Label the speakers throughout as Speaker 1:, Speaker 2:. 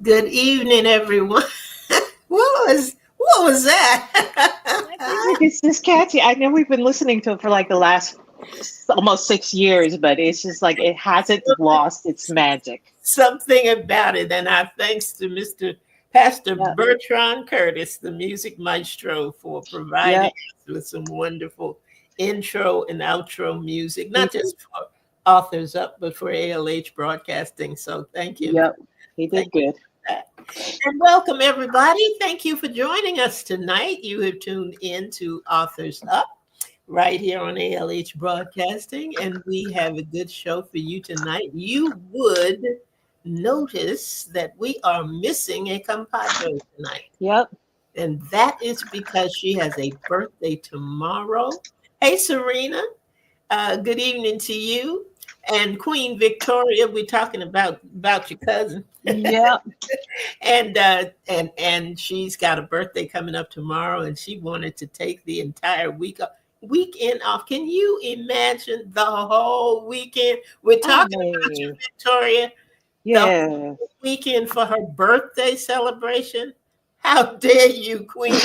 Speaker 1: Good evening, everyone. What was
Speaker 2: My music
Speaker 1: that?
Speaker 2: is just catchy. I know we've been listening to it for like the last almost 6 years, but it's just like it hasn't lost its magic.
Speaker 1: Something about it, and our thanks to Mr. Pastor
Speaker 2: Yep.
Speaker 1: Bertrand Curtis, the music maestro, for providing
Speaker 2: Yep.
Speaker 1: us with some wonderful intro and outro music,
Speaker 2: He
Speaker 1: not just for Authors Up, but for ALH Broadcasting. So thank you.
Speaker 2: yep. He
Speaker 1: Thank
Speaker 2: did good.
Speaker 1: you. And welcome, everybody. Thank you for joining us tonight. You have tuned in to Authors Up right here on ALH Broadcasting, and we have a good show for you tonight. You would notice that we are missing a compadre tonight,
Speaker 2: Yep.
Speaker 1: and that is because she has a birthday tomorrow. Hey, Serena, good evening to you. And Queen Victoria, we're talking about your cousin.
Speaker 2: Yep.
Speaker 1: And she's got a birthday coming up tomorrow, and she wanted to take the entire weekend off. Can you imagine the whole weekend? We're talking about you,
Speaker 2: Hey.
Speaker 1: Victoria. The
Speaker 2: Yeah.
Speaker 1: weekend for her birthday celebration. How dare you, Queen?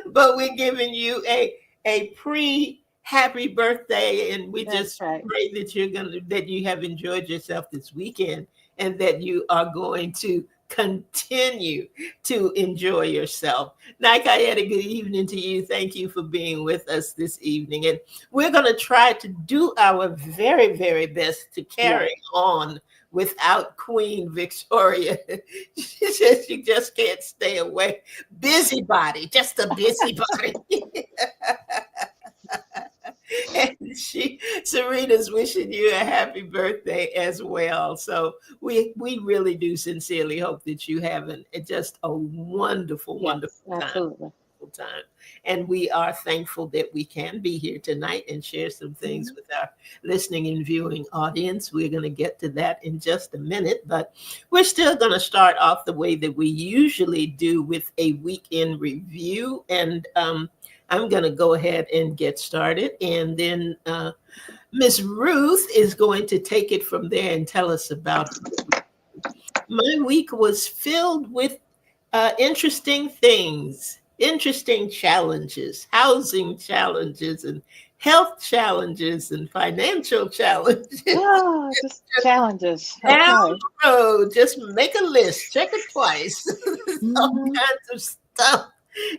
Speaker 1: But we're giving you a pre happy birthday, and we
Speaker 2: That's
Speaker 1: just
Speaker 2: right.
Speaker 1: pray that that you have enjoyed yourself this weekend, and that you are going to continue to enjoy yourself. Nakayeta, good evening to you. Thank you for being with us this evening, and we're going to try to do our very, very best to
Speaker 2: Yeah.
Speaker 1: carry on without Queen Victoria. She says she just can't stay away. Busybody, just a busybody. And Serena's wishing you a happy birthday as well. So we really do sincerely hope that you have just a wonderful,
Speaker 2: Yes.
Speaker 1: wonderful time.
Speaker 2: Absolutely.
Speaker 1: Time. And we are thankful that we can be here tonight and share some things
Speaker 2: Mhm.
Speaker 1: with our listening and viewing audience. We're going to get to that in just a minute, but we're still going to start off the way that we usually do, with a weekend review. And I'm going to go ahead and get started. And then Miss Ruth is going to take it from there and tell us about my week. Was filled with interesting things, interesting challenges, housing challenges, and health challenges, and financial challenges.
Speaker 2: Oh, just challenges.
Speaker 1: Down
Speaker 2: Okay.
Speaker 1: the road, just make a list, check it twice. All
Speaker 2: Hmm.
Speaker 1: kinds of stuff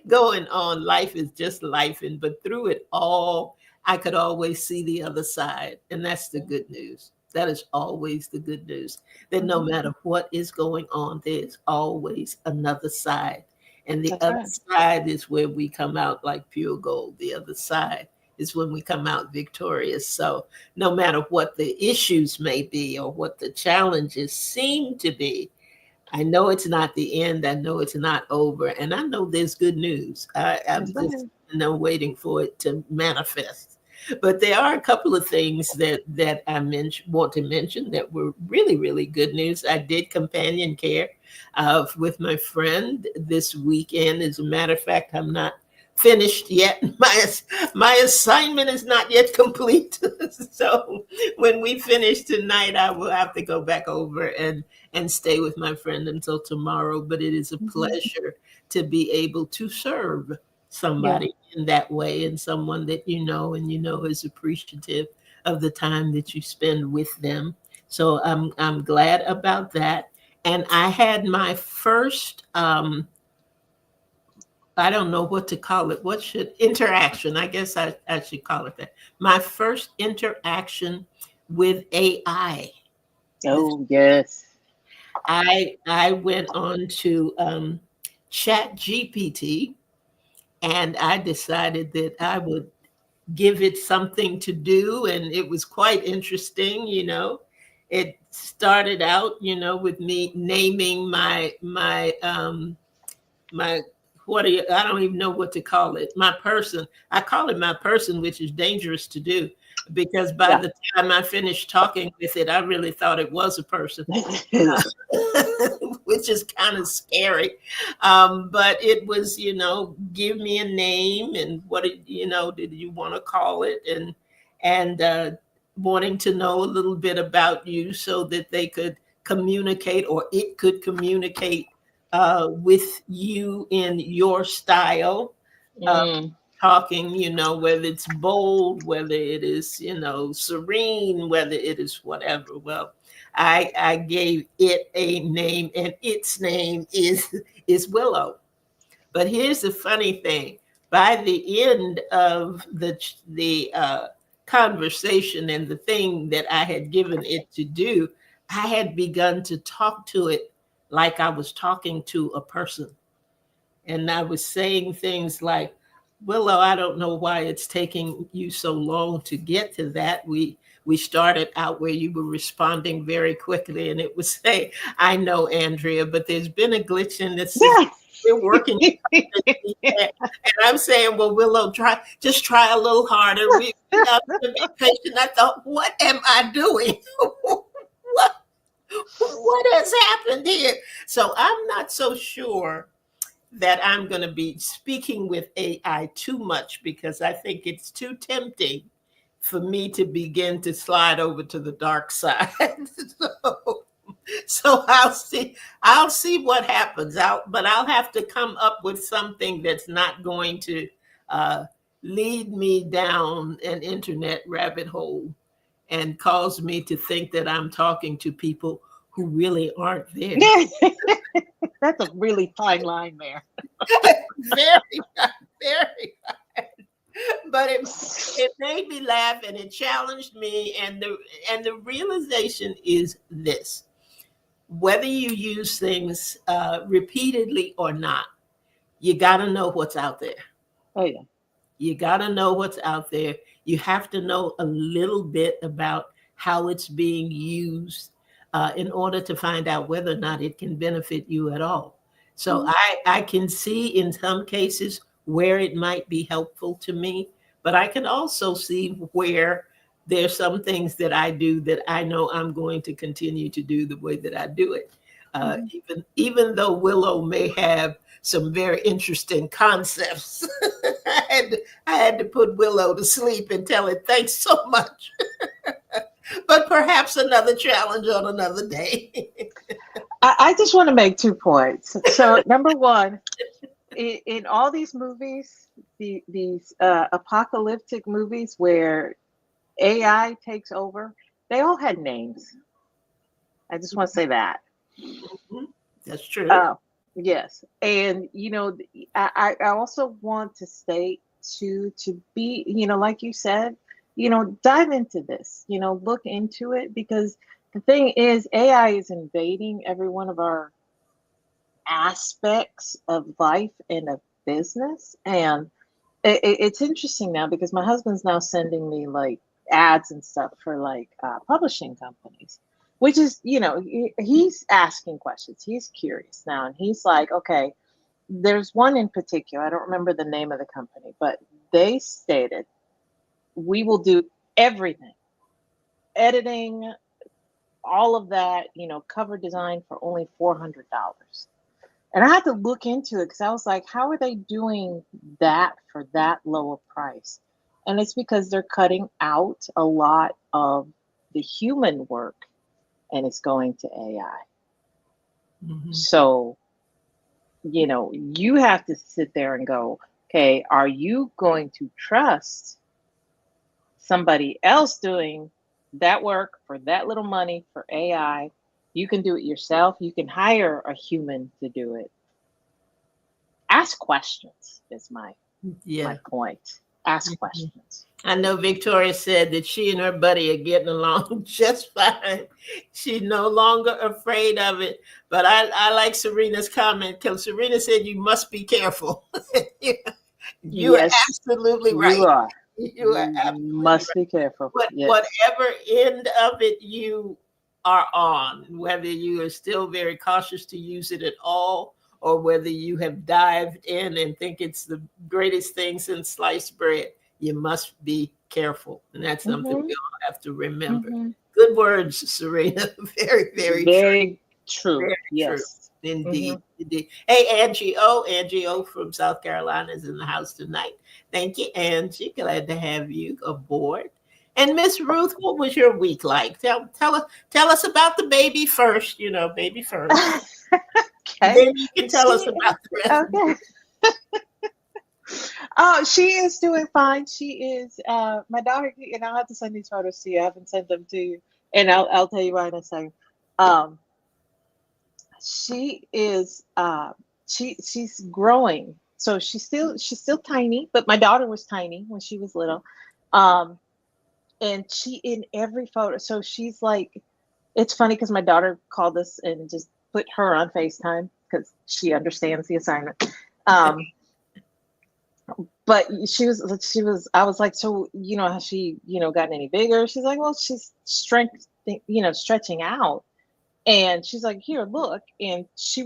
Speaker 1: going on. Life is just life, but through it all, I could always see the other side, and that's the good news. That is always the good news, that no
Speaker 2: Hmm.
Speaker 1: matter what is going on, there's always another side. And the
Speaker 2: That's
Speaker 1: other
Speaker 2: right.
Speaker 1: side is where we come out like pure gold. The other side is when we come out victorious. So no matter what the issues may be or what the challenges seem to be, I know it's not the end. I know it's not over. And I know there's good news. I'm
Speaker 2: That's
Speaker 1: just
Speaker 2: right.
Speaker 1: waiting for it to manifest. But there are a couple of things that I want to mention that were really, really good news. I did companion care with my friend this weekend. As a matter of fact, I'm not finished yet. My assignment is not yet complete. So when we finish tonight, I will have to go back over and stay with my friend until tomorrow. But it is a
Speaker 2: Hmm.
Speaker 1: pleasure to be able to serve
Speaker 2: Yeah.
Speaker 1: somebody in that way, and someone that you know and is appreciative of the time that you spend with them. So I'm glad about that. And I had my first I don't know what to call it. What should interaction? I guess I should call it that. My first interaction with AI.
Speaker 2: Oh, yes.
Speaker 1: I went on to Chat GPT, and I decided that I would give it something to do, and it was quite interesting. It started out, with me naming my what do you I don't even know what to call it. My person. I call it my person, which is dangerous to do because by
Speaker 2: Yeah.
Speaker 1: the time I finished talking with it, I really thought it was a person. Which is kind of scary. But it was, give me a name and what did you want to call it, and wanting to know a little bit about you so that they could communicate, or it could communicate with you in your style. Uh,
Speaker 2: Mm.
Speaker 1: Talking, whether it's bold, whether it is, serene, whether it is whatever. Well, I gave it a name, and its name is Willow. But here's the funny thing: by the end of the conversation and the thing that I had given it to do, I had begun to talk to it like I was talking to a person. And I was saying things like, Willow, I don't know why it's taking you so long to get to that. We started out where you were responding very quickly, and it was say, I know, Andrea, but there's been a glitch in the system. We're working. And I'm saying, well, Willow, just try a little harder. We got to be patient. I thought, what am I doing? what what has happened here? So I'm not so sure that I'm going to be speaking with AI too much, because I think it's too tempting for me to begin to slide over to the dark side. so, so I'll see what happens. But I'll have to come up with something that's not going to uh, lead me down an internet rabbit hole and cause me to think that I'm talking to people who really aren't there.
Speaker 2: That's a really fine line there.
Speaker 1: Very, very. But it made me laugh, and it challenged me. And the realization is this: whether you use things repeatedly or not, you got to know what's out there.
Speaker 2: Oh, yeah.
Speaker 1: You got to know what's out there. You have to know a little bit about how it's being used in order to find out whether or not it can benefit you at all. So
Speaker 2: Mhm.
Speaker 1: I can see in some cases where it might be helpful to me, but I can also see where there's some things that I do that I know I'm going to continue to do the way that I do it.
Speaker 2: Mhm.
Speaker 1: Even though Willow may have some very interesting concepts. I had to put Willow to sleep and tell it thanks so much. But perhaps another challenge on another day.
Speaker 2: I just want to make 2 points. So, number one, in all these movies, these apocalyptic movies where AI takes over, they all had names. I just want to say that.
Speaker 1: That's true.
Speaker 2: Uh, yes, and I also want to state to be, like you said, dive into this, look into it, because the thing is, AI is invading every one of our aspects of life and of business, and it's interesting now because my husband's now sending me like ads and stuff for like publishing companies, which is, he's asking questions. He's curious now, and he's like, okay, there's one in particular. I don't remember the name of the company, but they stated, we will do everything, editing, all of that, cover design for only $400. And I had to look into it because I was like, how are they doing that for that low a price? And it's because they're cutting out a lot of the human work and it's going to AI.
Speaker 1: Mhm.
Speaker 2: So, you have to sit there and go, okay, are you going to trust somebody else doing that work for that little money for AI. You can do it yourself. You can hire a human to do it. Ask questions is my
Speaker 1: Yeah.
Speaker 2: point. Ask
Speaker 1: Mhm.
Speaker 2: questions.
Speaker 1: I know Victoria said that she and her buddy are getting along just fine. She's no longer afraid of it. But I like Serena's comment because Serena said you must be careful. You are
Speaker 2: Yes,
Speaker 1: absolutely
Speaker 2: you
Speaker 1: right.
Speaker 2: are.
Speaker 1: You are
Speaker 2: You
Speaker 1: absolutely
Speaker 2: must be careful.
Speaker 1: right.
Speaker 2: Yes.
Speaker 1: Whatever end of it you are on, whether you are still very cautious to use it at all, or whether you have dived in and think it's the greatest thing since sliced bread, you must be careful. And that's something
Speaker 2: Mm-hmm.
Speaker 1: we all have to remember.
Speaker 2: Mm-hmm.
Speaker 1: Good words, Serena. Very, very true.
Speaker 2: Very true.
Speaker 1: Very true.
Speaker 2: Yes. Mm-hmm.
Speaker 1: Indeed. Indeed. Hey, Angie O. Angie O from South Carolina is in the house tonight. Thank you, Angie. Glad to have you aboard. And Miss Ruth, what was your week like? Tell us about the baby first, baby first.
Speaker 2: Okay.
Speaker 1: Then you can tell us
Speaker 2: She
Speaker 1: about the rest.
Speaker 2: okay. Oh, she is doing fine. She is my daughter, and I'll have to send these photos to you. I haven't sent them to you. And I'll tell you why in a second. Um, she is she's growing. So she's still tiny, but my daughter was tiny when she was little. Um, and she in every photo, so she's like, it's funny because my daughter called us and just put her on FaceTime because she understands the assignment. Um, but I was like, so has she gotten any bigger? She's like, well, she's stretching out. And she's like, here, look. And it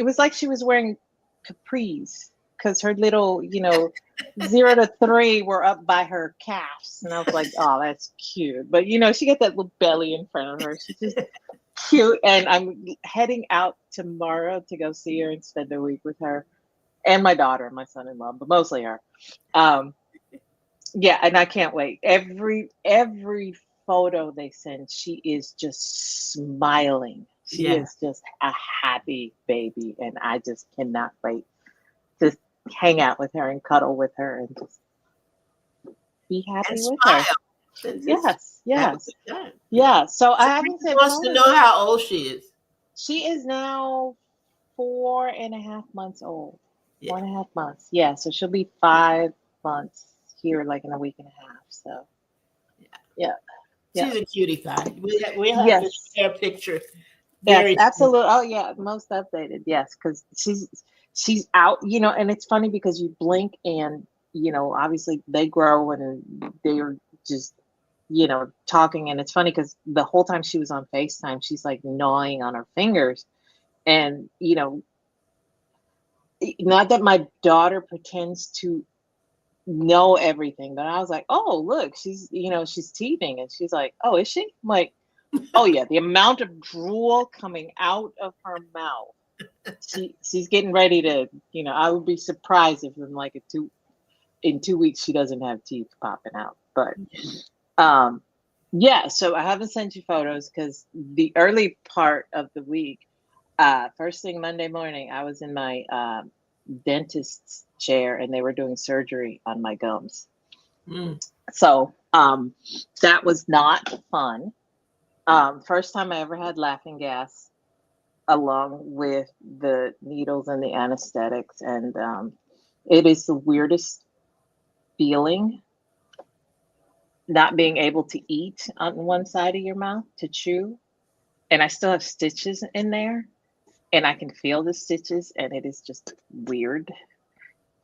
Speaker 2: was like she was wearing capris because her little 0 to 3 were up by her calves. And I was like, oh, that's cute. But she got that little belly in front of her. She's just cute. And I'm heading out tomorrow to go see her and spend the week with her and my daughter and my son-in-law, but mostly her. Yeah, and I can't wait. Every photo they send, she is just smiling. She
Speaker 1: Yeah.
Speaker 2: is just a happy baby, and I just cannot wait to hang out with her and cuddle with her and just be happy
Speaker 1: And
Speaker 2: with her.
Speaker 1: smile. And just have a
Speaker 2: Yes.
Speaker 1: good time.
Speaker 2: Yeah. So I
Speaker 1: Serena
Speaker 2: haven't sent
Speaker 1: wants to
Speaker 2: photos.
Speaker 1: know how old she is.
Speaker 2: She is now 4.5 months old.
Speaker 1: Yeah.
Speaker 2: 4.5 months. Yeah. So she'll be 5 months here, like in a week and a half. So yeah.
Speaker 1: She's a cutie pie. We have to
Speaker 2: Yes.
Speaker 1: share a picture.
Speaker 2: Yes,
Speaker 1: Very
Speaker 2: absolutely. Oh yeah, most updated. Yes, because she's out, and it's funny because you blink and obviously they grow and they're just talking, and it's funny because the whole time she was on FaceTime, she's like gnawing on her fingers, and not that my daughter pretends to know everything, but I was like, oh look, she's teething, and she's like, oh, is she? I'm like, oh yeah, the amount of drool coming out of her mouth. She's getting ready to, I would be surprised if in 2 weeks she doesn't have teeth popping out. But yeah, so I haven't sent you photos because the early part of the week, first thing Monday morning, I was in my dentist's chair and they were doing surgery on my gums. So that was not fun. First time I ever had laughing gas along with the needles and the anesthetics. And it is the weirdest feeling not being able to eat on one side of your mouth to chew. And I still have stitches in there and I can feel the stitches and it is just weird.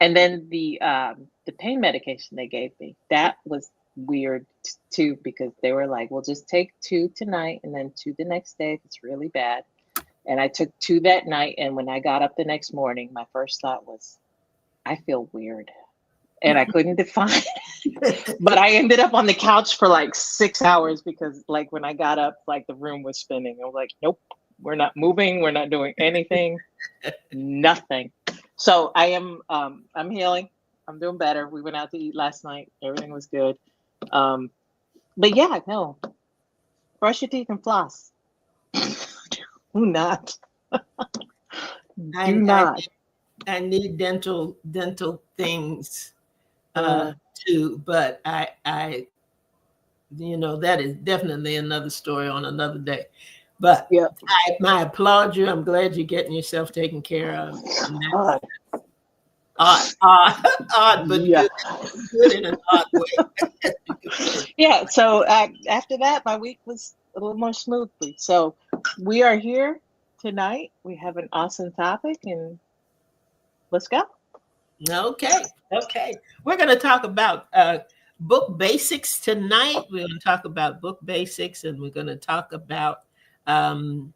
Speaker 2: And then the pain medication they gave me, that was weird too, because they were like, well, just take 2 tonight and then 2 the next day if it's really bad. And I took 2 that night. And when I got up the next morning, my first thought was, I feel weird. And I couldn't define it. But I ended up on the couch for like 6 hours because like when I got up, like the room was spinning. I was like, nope, we're not moving. We're not doing anything. Nothing. So I'm healing. I'm doing better. We went out to eat last night. Everything was good. But yeah, no. Brush your teeth and floss. Do not. Do not.
Speaker 1: I need dental things uh, too. But that is definitely another story on another day. But
Speaker 2: Yeah.
Speaker 1: I applaud you. I'm glad you're getting yourself taken care of. And
Speaker 2: Odd.
Speaker 1: odd, but
Speaker 2: Yeah.
Speaker 1: good in an odd way.
Speaker 2: Yeah. So after that, my week was a little more smoothly. So we are here tonight. We have an awesome topic, and let's go.
Speaker 1: Okay. We're going to talk about book basics tonight. We're going to talk about book basics, and we're going to talk about um,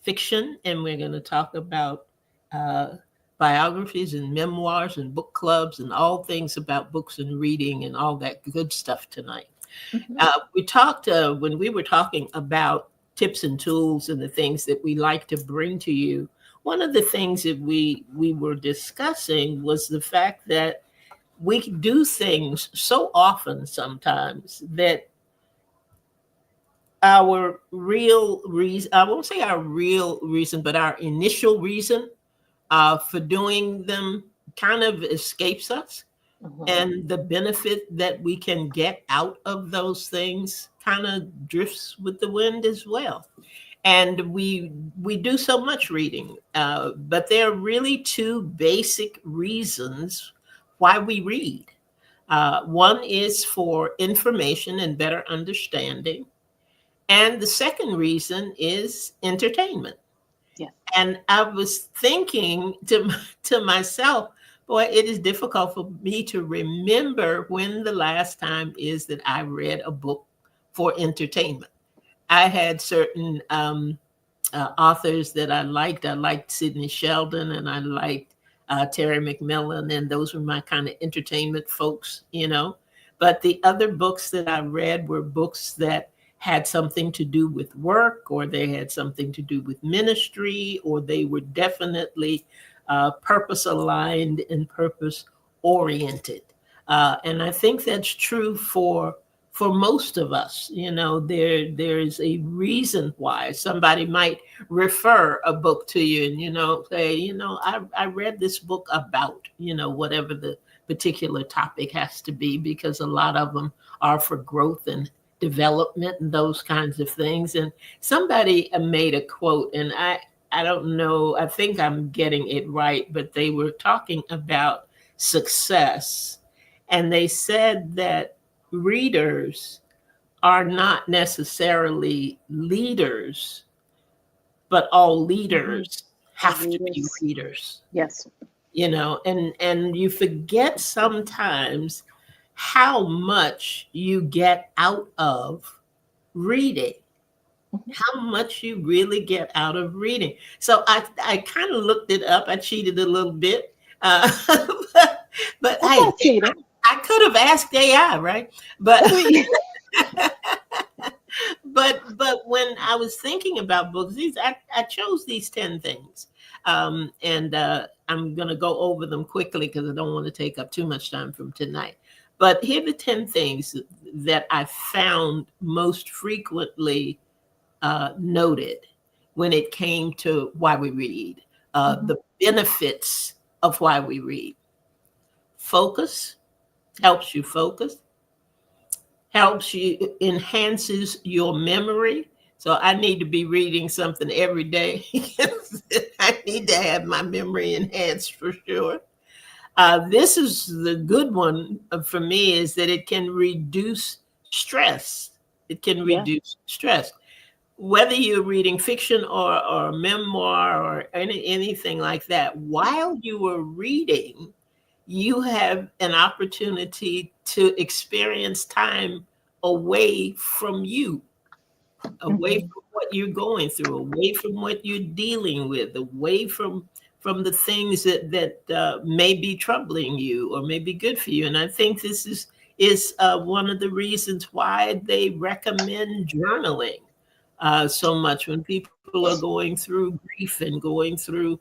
Speaker 1: fiction, and we're going to talk about uh, biographies and memoirs and book clubs and all things about books and reading and all that good stuff tonight.
Speaker 2: Mhm.
Speaker 1: We talked when we were talking about tips and tools and the things that we like to bring to you. One of the things that we were discussing was the fact that we do things so often sometimes that our real reason, I won't say our real reason, but our initial reason for doing them kind of escapes us.
Speaker 2: Mhm.
Speaker 1: And the benefit that we can get out of those things kind of drifts with the wind as well. And we do so much reading, but there are really two basic reasons why we read. One is for information and better understanding, and the second reason is entertainment.
Speaker 2: Yeah.
Speaker 1: And I was thinking to myself, boy, it is difficult for me to remember when the last time is that I read a book for entertainment. I had certain authors that I liked. I liked Sidney Sheldon, and I liked Terry McMillan, and those were my kind of entertainment folks. But the other books that I read were books that had something to do with work, or they had something to do with ministry, or they were definitely purpose aligned and purpose oriented. And I think that's true for most of us. There's a reason why somebody might refer a book to you and say, I read this book about whatever the particular topic has to be, because a lot of them are for growth and development and those kinds of things. And somebody made a quote, and I don't know, I think I'm getting it right, but they were talking about success, and they said that readers are not necessarily leaders, but all
Speaker 2: Mhm.
Speaker 1: leaders have to be
Speaker 2: Readers.
Speaker 1: readers.
Speaker 2: Yes.
Speaker 1: And you forget sometimes how much you get out of reading,
Speaker 2: Mhm.
Speaker 1: how much you really get out of reading. So I kind of looked it up. I cheated a little bit, but
Speaker 2: That's
Speaker 1: hey,
Speaker 2: not cheating.
Speaker 1: I could have asked AI, right? But but when I was thinking about books, I chose these 10 things, and I'm going to go over them quickly because I don't want to take up too much time from tonight. But here are the 10 things that I found most frequently noted when it came to why we read,
Speaker 2: Mhm.
Speaker 1: the benefits of why we read. Focus, helps you focus, helps you, enhances your memory. So I need to be reading something every day. I need to have my memory enhanced for sure. This is the good one for me, is that it can reduce stress. It can
Speaker 2: Yeah.
Speaker 1: reduce stress. Whether you're reading fiction or memoir or anything like that, while you are reading, you have an opportunity to experience time away from you, away
Speaker 2: Mhm.
Speaker 1: from what you're going through, away from what you're dealing with, away from the things that may be troubling you or may be good for you. And I think this is one of the reasons why they recommend journaling so much when people are going through grief and going through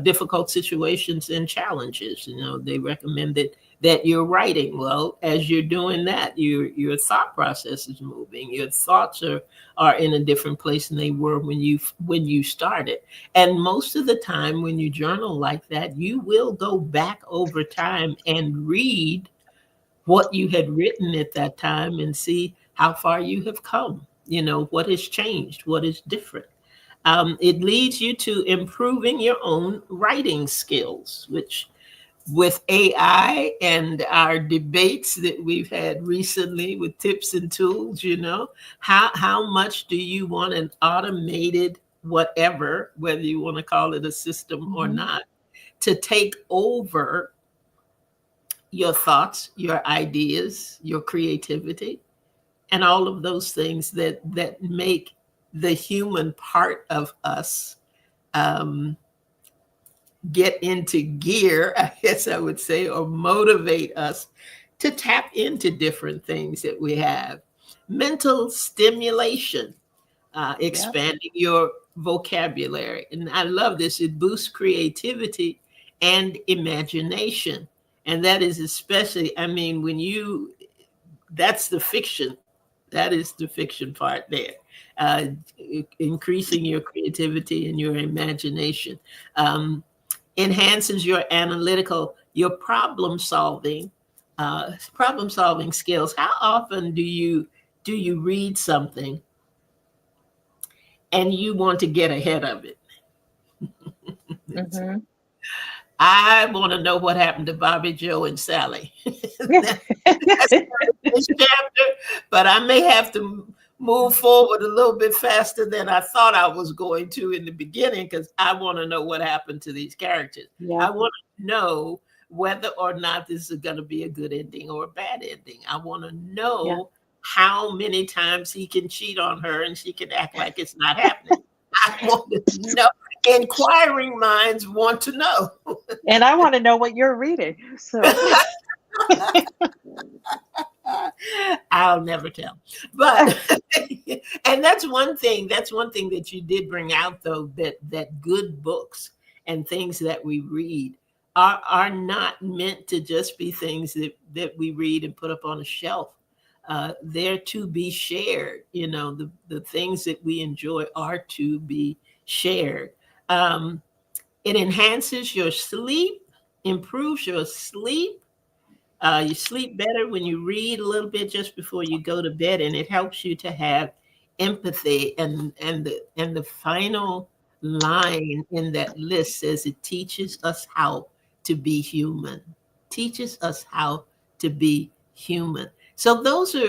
Speaker 1: difficult situations and challenges. They recommend that you're writing. Well, as you're doing that, your thought process is moving. Your thoughts are in a different place than they were when you started. And most of the time, when you journal like that, you will go back over time and read what you had written at that time and see how far you have come. What has changed, what is different. It leads you to improving your own writing skills, which with AI and our debates that we've had recently with tips and tools, how much do you want an automated whatever, whether you want to call it a system or not, to take over your thoughts, your ideas, your creativity, and all of those things that make the human part of us get into gear, I guess I would say, or motivate us to tap into different things that we have. Mental stimulation, expanding your vocabulary. And I love this. It boosts creativity and imagination. And that is especially, that's the fiction. That is the fiction part there. Uh, Increasing your creativity and your imagination. Enhances your your problem solving skills. How often do you read something and you want to get ahead of it? I want to know what happened to Bobby, Joe, and Sally. That's this chapter, but I may have to move forward a little bit faster than I thought I was going to in the beginning, because I want to know what happened to these characters. I want to know whether or not this is going to be a good ending or a bad ending. I want to know how many times he can cheat on her and she can act like it's not happening. I want to know. Inquiring minds want to know.
Speaker 2: And I want to know what you're reading. So
Speaker 1: I'll never tell. But and that's one thing that you did bring out, though, that good books and things that we read are not meant to just be things that we read and put up on a shelf. They're to be shared. The things that we enjoy are to be shared. It enhances your sleep, improves your sleep. You sleep better when you read a little bit just before you go to bed, and it helps you to have empathy. And the final line in that list says it teaches us how to be human. Teaches us how to be human. So those are,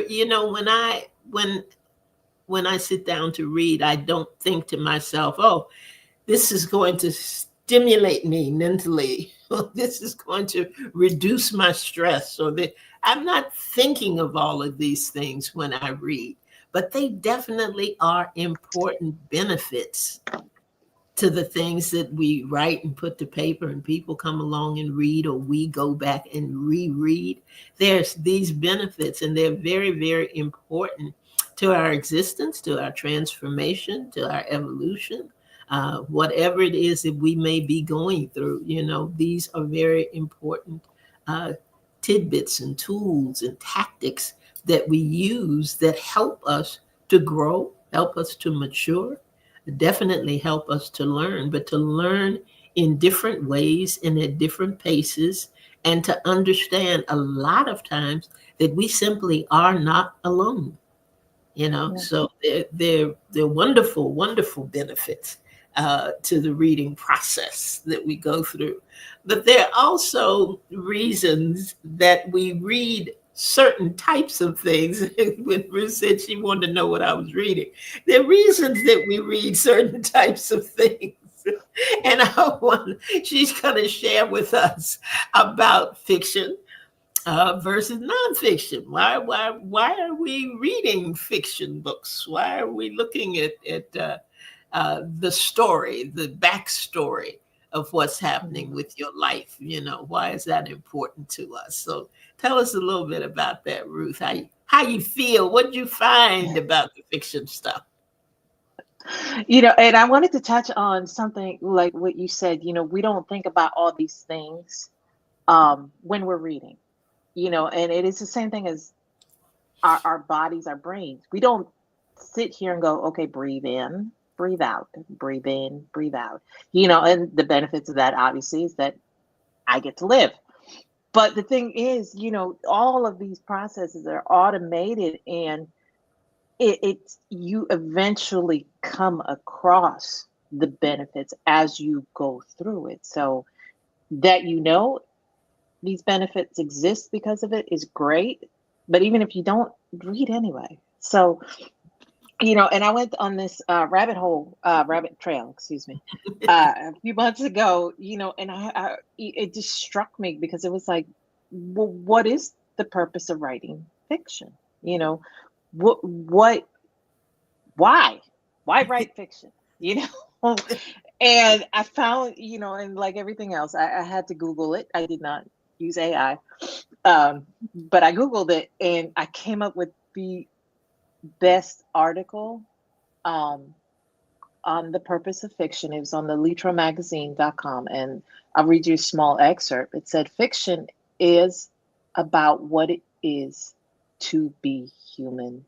Speaker 1: when I sit down to read, I don't think to myself, oh, this is going to stimulate me mentally. This is going to reduce my stress. I'm not thinking of all of these things when I read, but they definitely are important benefits to the things that we write and put to paper, and people come along and read, or we go back and reread. There's these benefits, and they're very, very important to our existence, to our transformation, to our evolution. Whatever it is that we may be going through, these are very important tidbits and tools and tactics that we use that help us to grow, help us to mature, definitely help us to learn, but to learn in different ways and at different paces, and to understand a lot of times that we simply are not alone. So they're wonderful, wonderful benefits to the reading process that we go through. But there are also reasons that we read certain types of things. When Ruth said she wanted to know what I was reading, there are reasons that we read certain types of things. And she's going to share with us about fiction versus nonfiction. Why are we reading fiction books? Why are we looking at the story, the backstory of what's happening with your life? Why is that important to us? So tell us a little bit about that, Ruth. How you feel? What did you find about the fiction stuff?
Speaker 2: And I wanted to touch on something like what you said. We don't think about all these things when we're reading. And it is the same thing as our bodies, our brains. We don't sit here and go, okay, breathe in, breathe out, breathe in, breathe out. And the benefits of that, obviously, is that I get to live. But the thing is, all of these processes are automated, and it's you eventually come across the benefits as you go through it. So that these benefits exist because of it is great. But even if you don't, read anyway. So, and I went on this rabbit trail, excuse me, a few months ago, and it just struck me because it was like, well, what is the purpose of writing fiction? What, why write fiction? And I found, and like everything else, I had to Google it. I did not use AI, but I Googled it, and I came up with the best article on the purpose of fiction. It was on the litromagazine.com, and I'll read you a small excerpt. It said, fiction is about what it is to be human.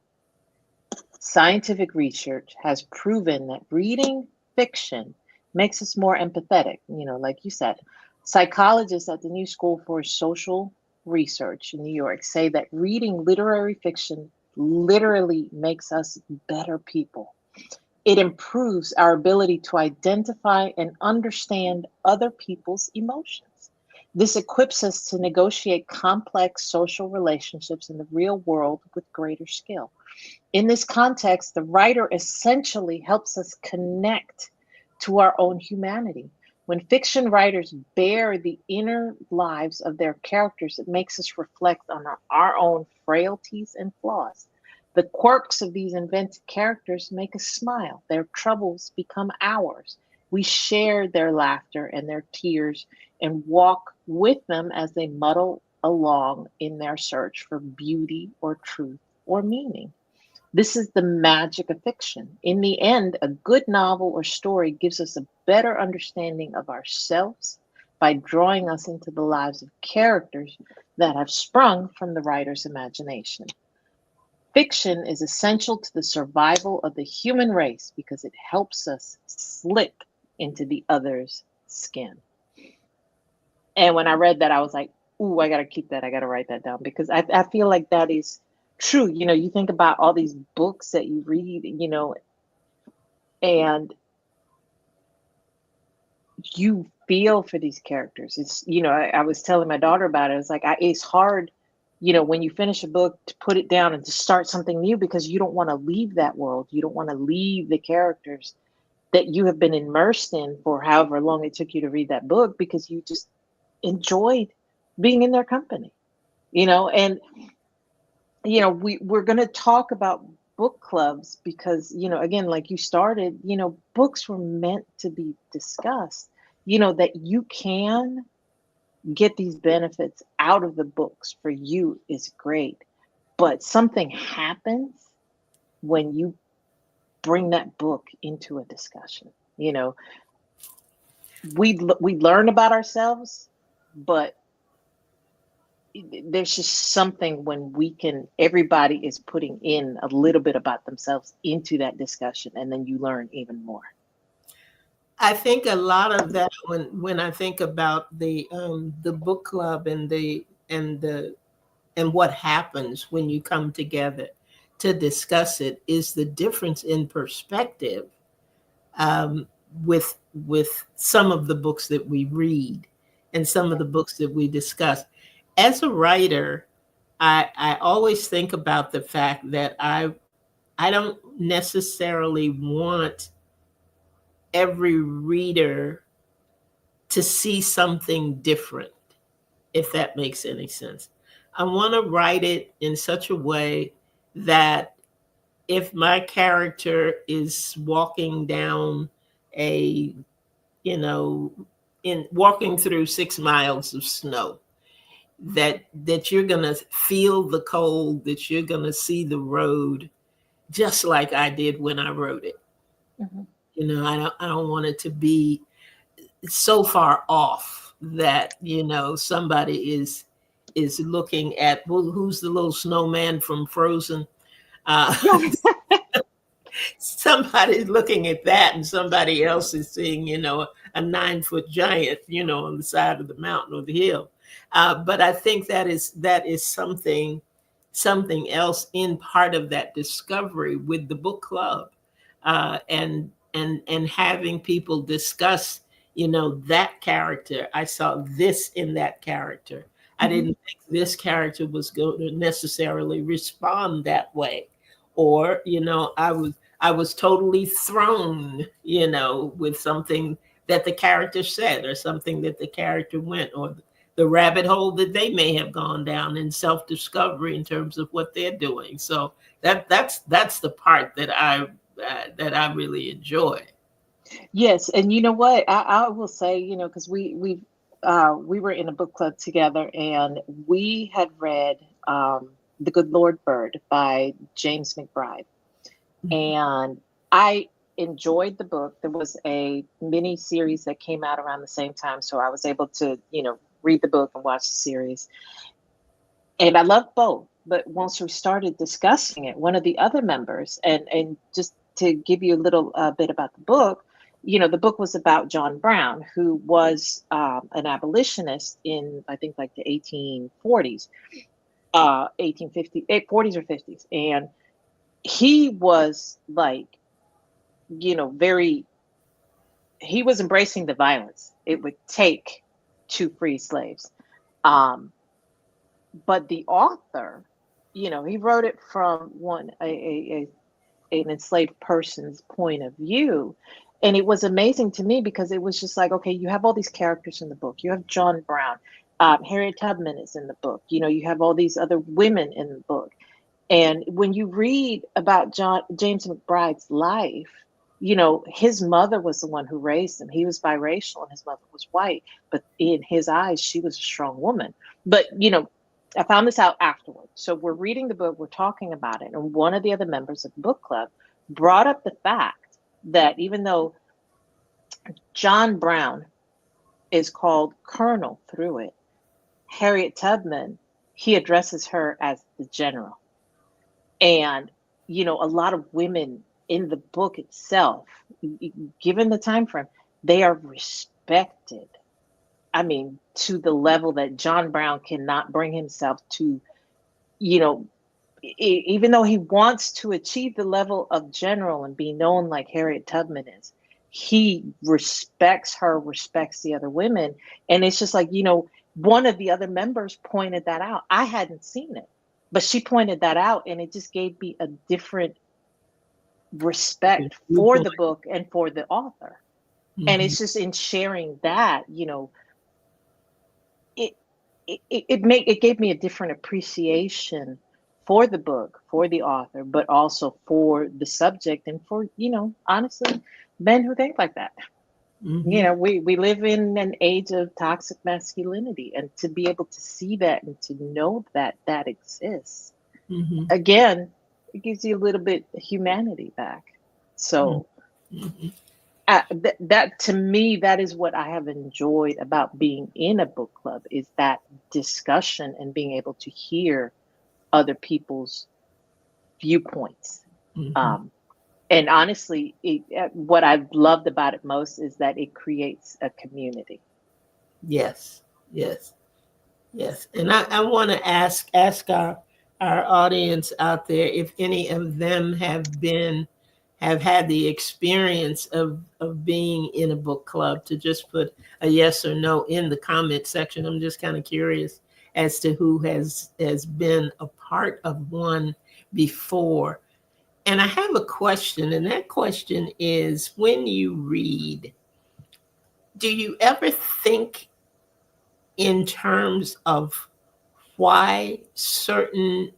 Speaker 2: Scientific research has proven that reading fiction makes us more empathetic, like you said. Psychologists at the New School for Social Research in New York say that reading literary fiction literally makes us better people. It improves our ability to identify and understand other people's emotions. This equips us to negotiate complex social relationships in the real world with greater skill. In this context, the writer essentially helps us connect to our own humanity. When fiction writers bear the inner lives of their characters, it makes us reflect on our own frailties and flaws. The quirks of these invented characters make us smile. Their troubles become ours. We share their laughter and their tears and walk with them as they muddle along in their search for beauty or truth or meaning. This is the magic of fiction. In the end, a good novel or story gives us a better understanding of ourselves by drawing us into the lives of characters that have sprung from the writer's imagination. Fiction is essential to the survival of the human race because it helps us slip into the other's skin. And when I read that, I was like, ooh, I got to keep that. I got to write that down because I feel like that is true. You think about all these books that you read, and you feel for these characters. It's, I was telling my daughter about it. It's like, it's hard, when you finish a book to put it down and to start something new because you don't want to leave that world. You don't want to leave the characters that you have been immersed in for however long it took you to read that book because you just enjoyed being in their company, and we're going to talk about book clubs because, again, like you started, books were meant to be discussed, that you can get these benefits out of the books for you is great. But something happens when you bring that book into a discussion. We learn about ourselves, but there's just something when everybody is putting in a little bit about themselves into that discussion, and then you learn even more.
Speaker 1: I think a lot of that when I think about the book club and what happens when you come together to discuss it is the difference in perspective with some of the books that we read and some of the books that we discuss. As a writer, I always think about the fact that I don't necessarily want every reader to see something different, if that makes any sense. I want to write it in such a way that if my character is walking down walking through 6 miles of snow, that you're going to feel the cold, that you're going to see the road just like I did when I wrote it. Mm-hmm. I don't want it to be so far off that, somebody is looking at, well, who's the little snowman from Frozen? Somebody's looking at that and somebody else is seeing, a 9-foot giant, on the side of the mountain or the hill. But I think that is something else in part of that discovery with the book club, and having people discuss, that character. I saw this in that character. I
Speaker 2: Mhm.
Speaker 1: didn't think this character was going to necessarily respond that way, or I was totally thrown, with something that the character said, or something that the character went, or the rabbit hole that they may have gone down in self-discovery in terms of what they're doing. So that's the part that I really enjoy.
Speaker 2: Yes, and you know what? I will say, because we were in a book club together, and we had read The Good Lord Bird by James McBride,
Speaker 1: Mhm.
Speaker 2: and I enjoyed the book. There was a mini series that came out around the same time, so I was able to, read the book and watch the series. And I loved both. But once we started discussing it, one of the other members, and just to give you a little bit about the book, the book was about John Brown, who was an abolitionist in, I think, like the 1840s, 1850, 40s or 50s. And he was like, very, he was embracing the violence it would take to free slaves. Um, but the author, he wrote it from an enslaved person's point of view. And it was amazing to me because it was just like, okay, you have all these characters in the book. You have John Brown, Harriet Tubman is in the book. You have all these other women in the book. And when you read about James McBride's life, his mother was the one who raised him. He was biracial and his mother was white, but in his eyes, she was a strong woman. But, I found this out afterwards. So we're reading the book, we're talking about it. And one of the other members of the book club brought up the fact that even though John Brown is called Colonel through it, Harriet Tubman, he addresses her as the general. And a lot of women in the book itself, given the time frame, they are respected. I mean, to the level that John Brown cannot bring himself to, you know even though he wants to achieve the level of general and be known like Harriet Tubman is, he respects her, respects the other women. And it's just like, one of the other members pointed that out. I hadn't seen it, but she pointed that out, and it just gave me a different respect for the book and for the author. And
Speaker 1: Mhm.
Speaker 2: it's just in sharing that, it it gave me a different appreciation for the book, for the author, but also for the subject, and for, honestly, men who think like that.
Speaker 1: Mhm.
Speaker 2: We live in an age of toxic masculinity, and to be able to see that and to know that that exists,
Speaker 1: Mhm.
Speaker 2: again, it gives you a little bit of humanity back.
Speaker 1: Mhm.
Speaker 2: So
Speaker 1: Mhm.
Speaker 2: that to me, that is what I have enjoyed about being in a book club, is that discussion and being able to hear other people's viewpoints.
Speaker 1: Mhm.
Speaker 2: um, and honestly, what I've loved about it most is that it creates a community.
Speaker 1: Yes. Yes. Yes. And I want to ask our audience out there if any of them have had the experience of being in a book club, to just put a yes or no in the comment section. I'm just kind of curious as to who has been a part of one before. And I have a question, and that question is, when you read, do you ever think in terms of why certain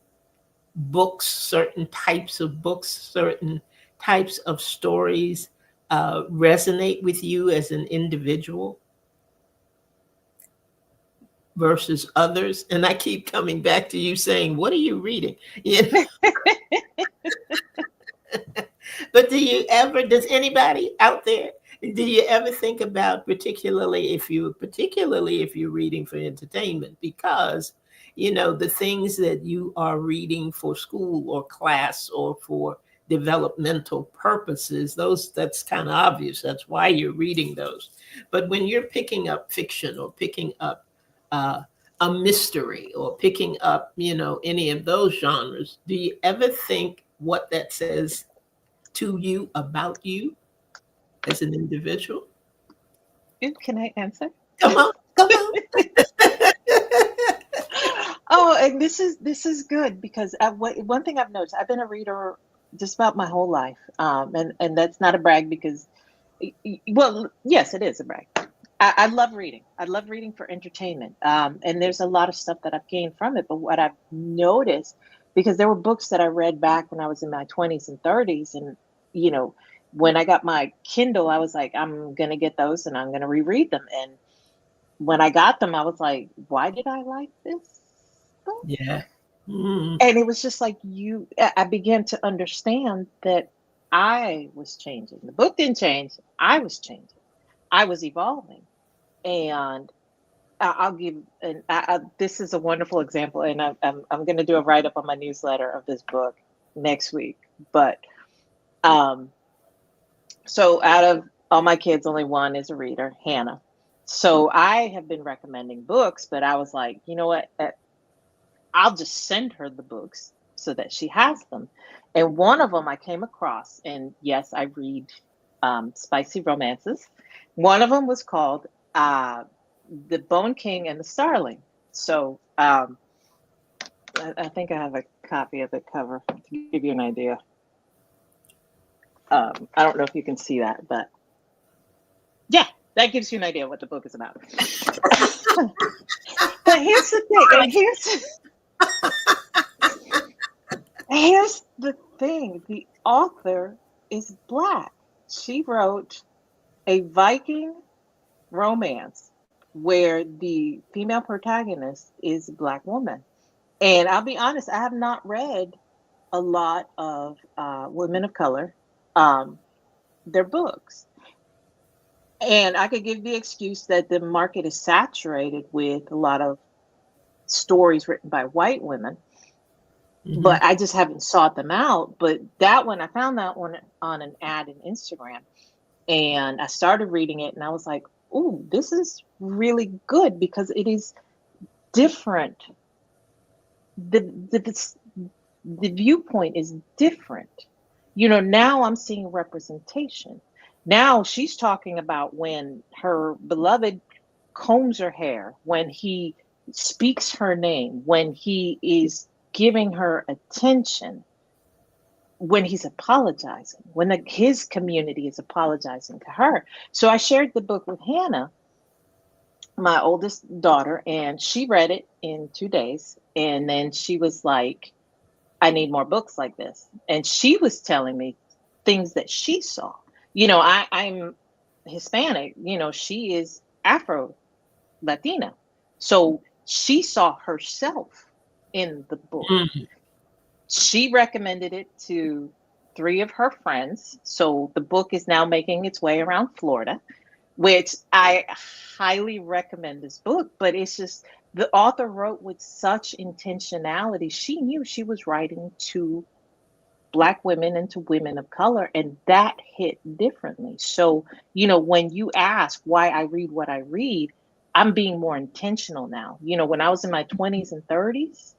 Speaker 1: books, certain types of books, certain types of stories resonate with you as an individual versus others? And I keep coming back to you saying, "What are you reading?" You know? But does anybody out there, do you ever think about, particularly if you're reading for entertainment, because the things that you are reading for school or class or for developmental purposes, that's kind of obvious. That's why you're reading those. But when you're picking up fiction or picking up a mystery or picking up, any of those genres, do you ever think what that says to you about you as an individual?
Speaker 2: Can I answer?
Speaker 1: Come on, come on.
Speaker 2: Oh, and this is good because one thing I've noticed, I've been a reader just about my whole life, and that's not a brag because, well, yes, it is a brag. I love reading. I love reading for entertainment, and there's a lot of stuff that I've gained from it. But what I've noticed, because there were books that I read back when I was in my 20s and 30s, and you know, when I got my Kindle, I was like, I'm gonna get those and I'm gonna reread them. And when I got them, I was like, why did I like this book?
Speaker 1: Yeah. Mm.
Speaker 2: And it was just like I began to understand that I was changing. The book didn't change, I was changing, I was evolving. And I'll give, and this is a wonderful example. And I'm going to do a write up on my newsletter of this book next week. But um, so out of all my kids, only one is a reader, Hannah. So I have been recommending books, but I was like, you know what? I'll just send her the books so that she has them. And one of them I came across, and yes, I read spicy romances. One of them was called The Bone King and the Starling. So I think I have a copy of the cover to give you an idea. I don't know if you can see that, but yeah, that gives you an idea what the book is about. But here's the thing, and here's the thing. The author is Black. She wrote a Viking romance where the female protagonist is a Black woman. And I'll be honest, I have not read a lot of women of color, their books. And I could give the excuse that the market is saturated with a lot of stories written by white women, but I just haven't sought them out. But that one, I found that one on an ad in Instagram, and I started reading it, and I was like, "Ooh, this is really good because it is different. The viewpoint is different. Now I'm seeing representation. Now she's talking about when her beloved combs her hair, when he speaks her name, when he is giving her attention, when he's apologizing, when his community is apologizing to her." So I shared the book with Hannah, my oldest daughter, and she read it in 2 days. And then she was like, I need more books like this. And she was telling me things that she saw. I'm Hispanic, she is Afro Latina. So she saw herself in the book.
Speaker 1: Mm.
Speaker 2: She recommended it to 3 of her friends. So the book is now making its way around Florida, which I highly recommend this book. But it's just the author wrote with such intentionality. She knew she was writing to Black women and to women of color, and that hit differently. So, when you ask why I read what I read, I'm being more intentional now. When I was in my 20s and 30s,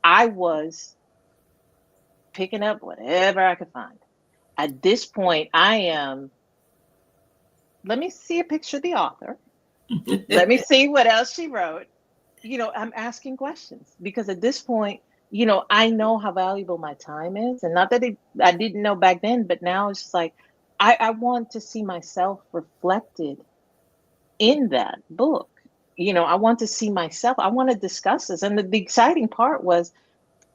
Speaker 2: I was picking up whatever I could find. At this point, I am, let me see a picture of the author. Let me see what else she wrote. I'm asking questions because at this point, I know how valuable my time is. And not that I didn't know back then, but now it's just like, I want to see myself reflected in that book. I want to see myself. I want to discuss this. And the exciting part was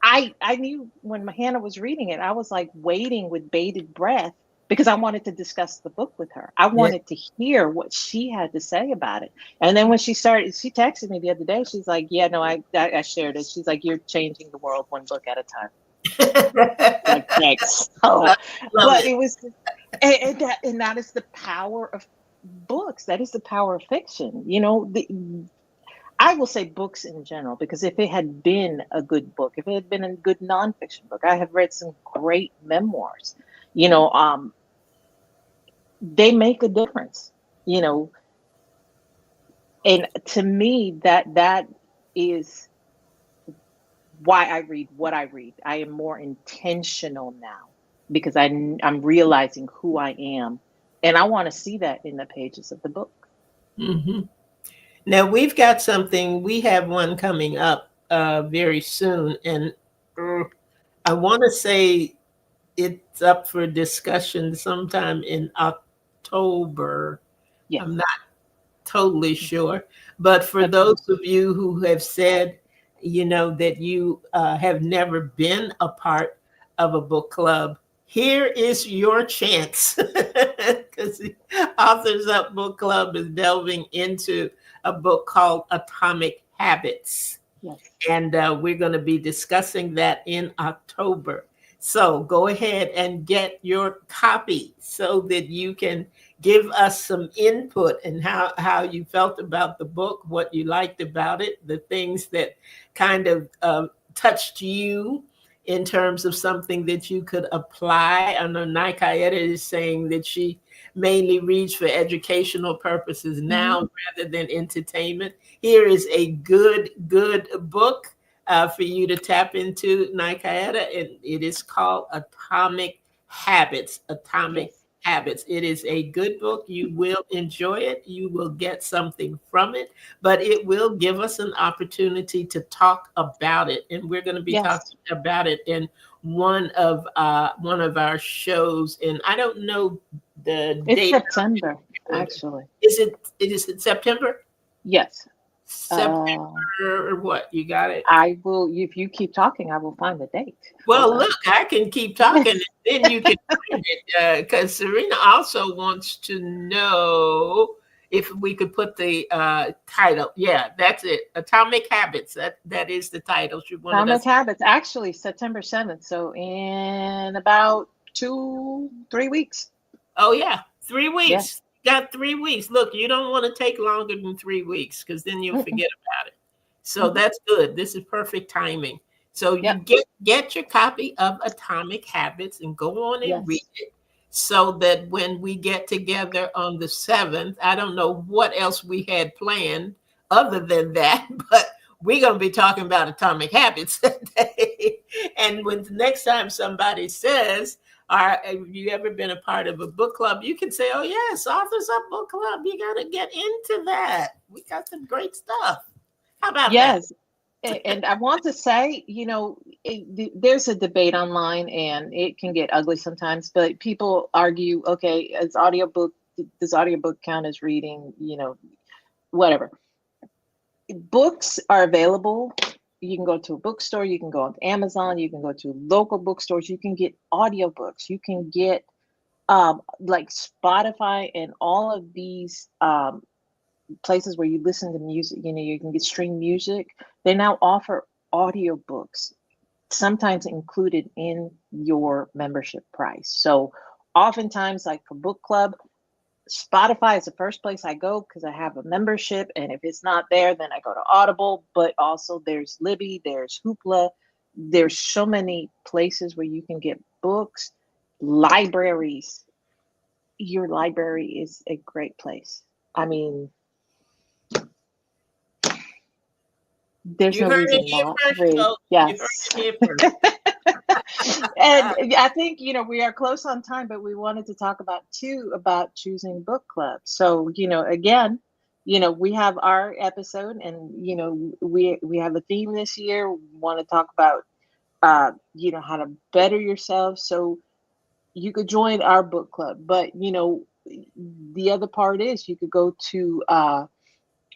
Speaker 2: I knew when Hannah was reading it, I was like waiting with bated breath because I wanted to discuss the book with her. I
Speaker 1: Yeah.
Speaker 2: wanted to hear what she had to say about it. And then when she texted me the other day. She's like, "Yeah, no, I shared it." She's like, "You're changing the world one book at a time." Like, thanks. But it was, and that is the power of books. That is the power of fiction. I will say books in general, because if it had been a good book, if it had been a good nonfiction book, I have read some great memoirs. They make a difference. And to me, that is why I read what I read. I am more intentional now because I'm realizing who I am, and I want to see that in the pages of the book.
Speaker 1: Hmm. Now we've got something. We have one coming up very soon, and I want to say it's up for discussion sometime in October. I'm
Speaker 2: Yes.
Speaker 1: not totally sure, but for
Speaker 2: Okay.
Speaker 1: those of you who have said, that you have never been a part of a book club, here is your chance, because the Authors Up Book Club is delving into a book called Atomic Habits.
Speaker 2: Yes.
Speaker 1: And we're going to be discussing that in October. So go ahead and get your copy so that you can give us some input and how you felt about the book, what you liked about it, the things that kind of touched you in terms of something that you could apply. I know Nikayeta is saying that she mainly reads for educational purposes
Speaker 2: Hmm.
Speaker 1: now rather than entertainment. Here is a good book for you to tap into, Nikayeta, and it is called Atomic Habits. Atomic
Speaker 2: Yes.
Speaker 1: Habits. It is a good book. You will enjoy it. You will get something from it, but it will give us an opportunity to talk about it. And we're going to be
Speaker 2: Yes.
Speaker 1: talking about it in one of our shows. And I don't know the
Speaker 2: It's
Speaker 1: date.
Speaker 2: September, actually.
Speaker 1: Is it in September?
Speaker 2: Yes.
Speaker 1: September
Speaker 2: Uh,
Speaker 1: or what? You got it?
Speaker 2: I will, if you keep talking, I will find the date. Hold
Speaker 1: Well,
Speaker 2: on.
Speaker 1: look, I can keep talking and then you can find it because Serena also wants to know if we could put the title. Yeah, that's it. Atomic Habits. That is the title. She wanted
Speaker 2: Atomic
Speaker 1: us.
Speaker 2: Habits, actually September 7th. So in about 2, 3 weeks.
Speaker 1: Oh yeah, three
Speaker 2: Yes.
Speaker 1: weeks. Got 3 weeks. Look, you don't want to take longer than 3 weeks because then you'll
Speaker 2: Mm-mm.
Speaker 1: forget about it. So
Speaker 2: Hmm.
Speaker 1: that's good. This is perfect timing. So you
Speaker 2: Yep.
Speaker 1: get your copy of Atomic Habits and go on and read
Speaker 2: Yes.
Speaker 1: it so that when we get together on the 7th, I don't know what else we had planned other than that, but we're going to be talking about Atomic Habits today. And when the next time somebody says, have you ever been a part of a book club? You can say, oh, yes, Authors Up Book Club. You got to get into that. We got some great stuff. How about that?
Speaker 2: Yes. And I want to say, there's a debate online and it can get ugly sometimes, but people argue, okay, does audiobook count as reading, whatever. Books are available. You can go to a bookstore, you can go on Amazon, you can go to local bookstores, you can get audiobooks, you can get like Spotify and all of these places where you listen to music, you can get stream music. They now offer audiobooks, sometimes included in your membership price. So oftentimes, like for book club, Spotify is the first place I go because I have a membership. And if it's not there, then I go to Audible. But also there's Libby, there's Hoopla. There's so many places where you can get books, libraries. Your library is a great place. I mean, there's
Speaker 1: You
Speaker 2: no
Speaker 1: heard it
Speaker 2: reason
Speaker 1: here
Speaker 2: not to
Speaker 1: first,
Speaker 2: read.
Speaker 1: folks. You heard
Speaker 2: Yes.
Speaker 1: it here first.
Speaker 2: And I think, we are close on time, but we wanted to talk about choosing book club. So, again, we have our episode and, we have a theme this year. We want to talk about, how to better yourself. So you could join our book club, but, the other part is you could go to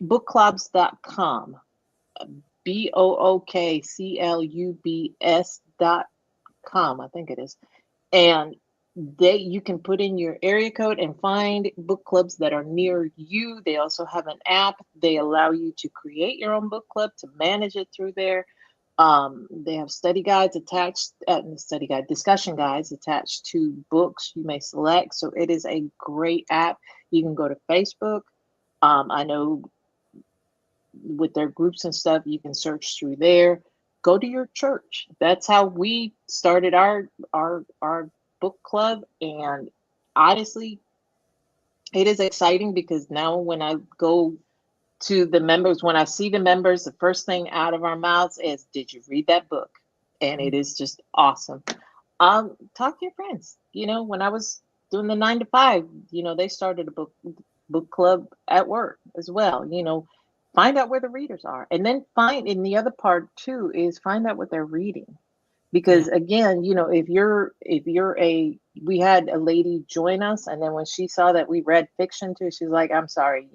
Speaker 2: bookclubs.com, bookclubs.com, I think it is. And you can put in your area code and find book clubs that are near you. They also have an app. They allow you to create your own book club, to manage it through there. They have study guides attached, study guide discussion guides attached to books you may select. So it is a great app. You can go to Facebook. I know with their groups and stuff, you can search through there. Go to your church. That's how we started our book club. And honestly, it is exciting because now when I go to the members, when I see the members, the first thing out of our mouths is, "Did you read that book?" And it is just awesome. Talk to your friends. When I was doing the 9 to 5, they started a book club at work as well. Find out where the readers are, and then and the other part too is find out what they're reading. Because again, we had a lady join us, and then when she saw that we read fiction too, she's like, "I'm sorry,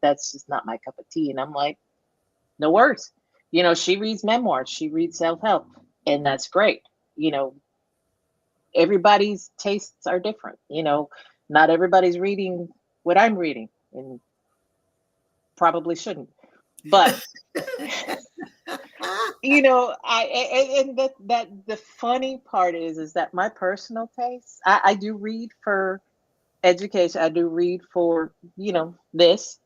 Speaker 2: that's just not my cup of tea." And I'm like, "No worries." She reads memoirs, she reads self-help, and that's great. Everybody's tastes are different. Not everybody's reading what I'm reading, and probably shouldn't. But the funny part is that my personal taste, I do read for education. I do read for this.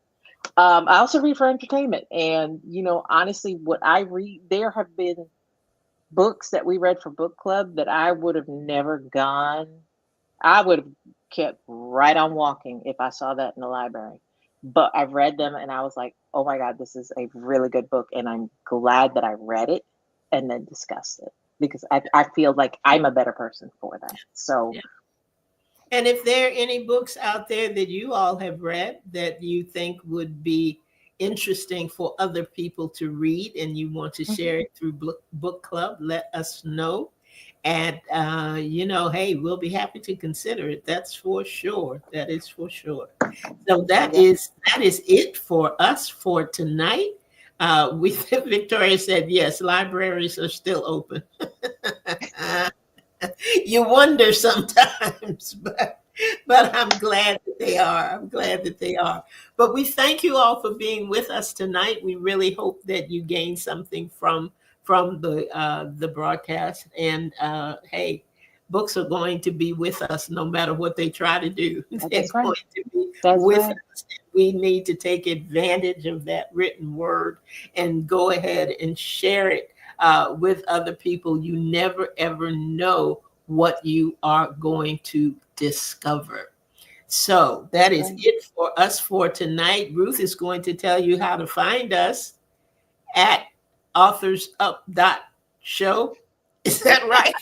Speaker 2: I also read for entertainment, and honestly, what I read, there have been books that we read for book club that I would have never gone. I would have kept right on walking if I saw that in the library. But I've read them and I was like, "Oh my God, this is a really good book." And I'm glad that I read it and then discussed it, because I feel like I'm a better person for that. So,
Speaker 1: yeah. And if there are any books out there that you all have read that you think would be interesting for other people to read and you want to share it through book club, let us know. And, hey, we'll be happy to consider it. That's for sure. That is for sure. So that is it for us for tonight. Victoria said, yes, libraries are still open. You wonder sometimes, but I'm glad that they are. I'm glad that they are. But we thank you all for being with us tonight. We really hope that you gain something from the broadcast. And hey, books are going to be with us no matter what they try to do. They're going to be with us. We need to take advantage of that written word and go ahead and share it with other people. You never ever know what you are going to discover. So that is it for us for tonight. Ruth is going to tell you how to find us at authorsup.show. Is that right?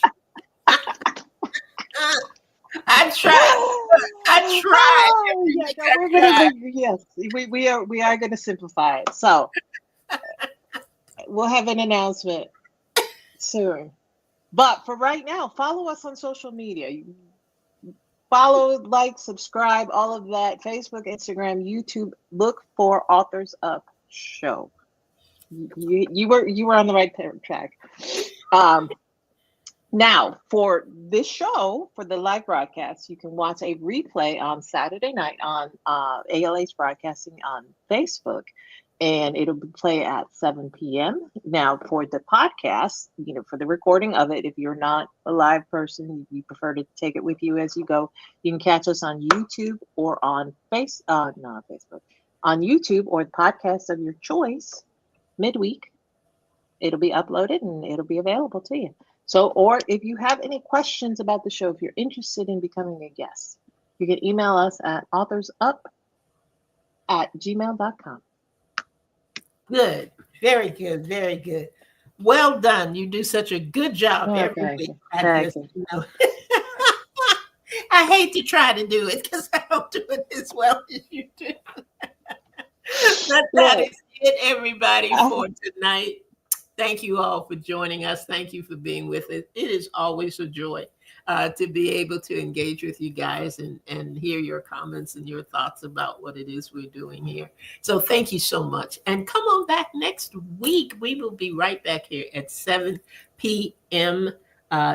Speaker 1: I tried.
Speaker 2: Yes, we are going to simplify it. So we'll have an announcement soon. But for right now, follow us on social media. Follow, like, subscribe, all of that. Facebook, Instagram, YouTube. Look for Authors Up Show. You were on the right track. Now, for this show, for the live broadcast, you can watch a replay on Saturday night on ALA's Broadcasting on Facebook, and it'll play at 7 p.m. Now, for the podcast, for the recording of it, if you're not a live person, you prefer to take it with you as you go, you can catch us on YouTube or on Facebook, on YouTube or the podcast of your choice midweek. It'll be uploaded and it'll be available to you. So, or if you have any questions about the show, if you're interested in becoming a guest, you can email us at authorsup@gmail.com.
Speaker 1: Good. Very good. Very good. Well done. You do such a good job every week. I hate to try to do it because I don't do it as well as you do. But that is it, everybody, for tonight. Thank you all for joining us. Thank you for being with us. It is always a joy to be able to engage with you guys and hear your comments and your thoughts about what it is we're doing here. So thank you so much. And come on back next week. We will be right back here at 7 p.m.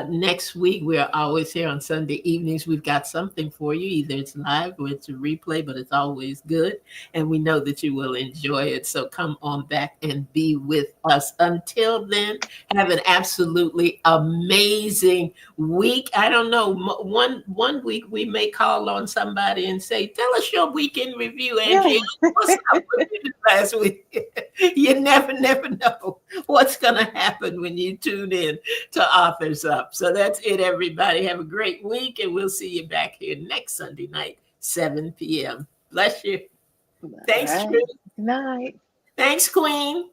Speaker 1: Next week. We're always here on Sunday evenings. We've got something for you. Either it's live or it's a replay, but it's always good. And we know that you will enjoy it. So come on back and be with us. Until then, have an absolutely amazing week. I don't know. One week we may call on somebody and say, tell us your weekend review, Angie. What's up with you last week? You never know what's going to happen when you tune in to Authors Up. So that's it, everybody. Have a great week, and we'll see you back here next Sunday night, 7 p.m. Bless you. Thanks, Ruth.
Speaker 2: Good night.
Speaker 1: Thanks, Queen.